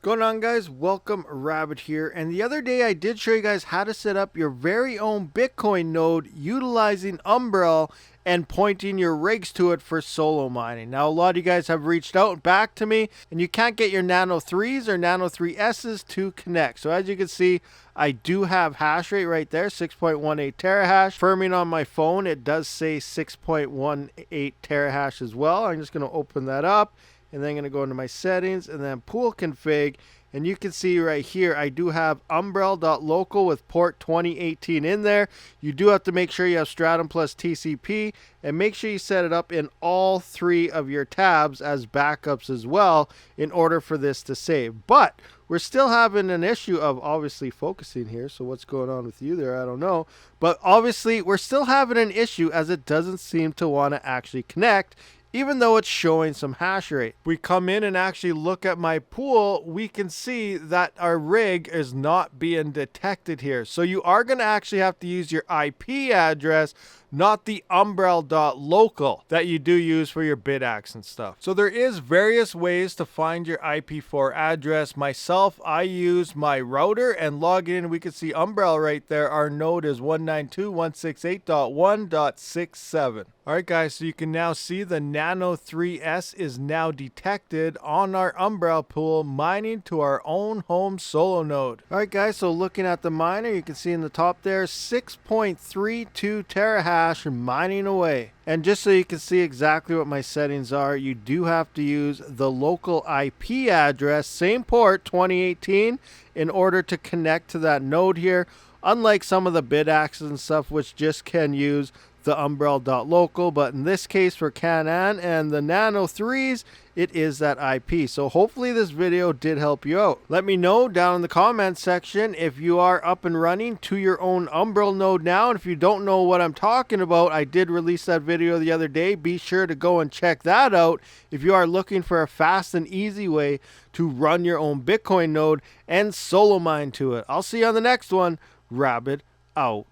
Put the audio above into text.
Going on, guys? Welcome, Rabid here. And the other day I did show you guys how to set up your very own Bitcoin node utilizing Umbrel and pointing your rigs to it for solo mining. Now, a lot of you guys have reached out back to me and you can't get your Nano 3s or Nano 3Ss to connect. So as you can see, I do have hash rate right there, 6.18 terahash. Firming on my phone, it does say 6.18 terahash as well. I'm just going to open that up. And then I'm going to go into my settings and then pool config. And you can see right here, I do have umbrel.local with port 2018 in there. You do have to make sure you have Stratum plus TCP and make sure you set it up in all three of your tabs as backups as well in order for this to save. But we're still having an issue of obviously focusing here. So what's going on with you there? I don't know. But obviously we're still having an issue as it doesn't seem to want to actually connect, even though it's showing some hash rate. We come in and actually look at my pool, we can see that our rig is not being detected here. So you are going to actually have to use your IP address, not the umbrel.local that you do use for your bidax and stuff. So there is various ways to find your IP4 address. Myself, I use my router and log in. We can see Umbrel right there. Our node is 192.168.1.67. All right, guys, so you can now see the Nano 3S is now detected on our Umbrel pool, mining to our own home solo node. All right, guys, so looking at the miner, you can see in the top there, 6.32 terahash mining away. And just so you can see exactly what my settings are, you do have to use the local IP address, same port, 2018, in order to connect to that node here. Unlike some of the bidaxes and stuff, which just can use the umbrel.local, but in this case for Canaan and the Nano 3s, it is that IP. So hopefully this video did help you out. Let me know down in the comments section if you are up and running to your own Umbrel node now. And if you don't know what I'm talking about, I did release that video the other day. Be sure to go and check that out if you are looking for a fast and easy way to run your own Bitcoin node and solo mine to it. I'll see you on the next one. Rabid out.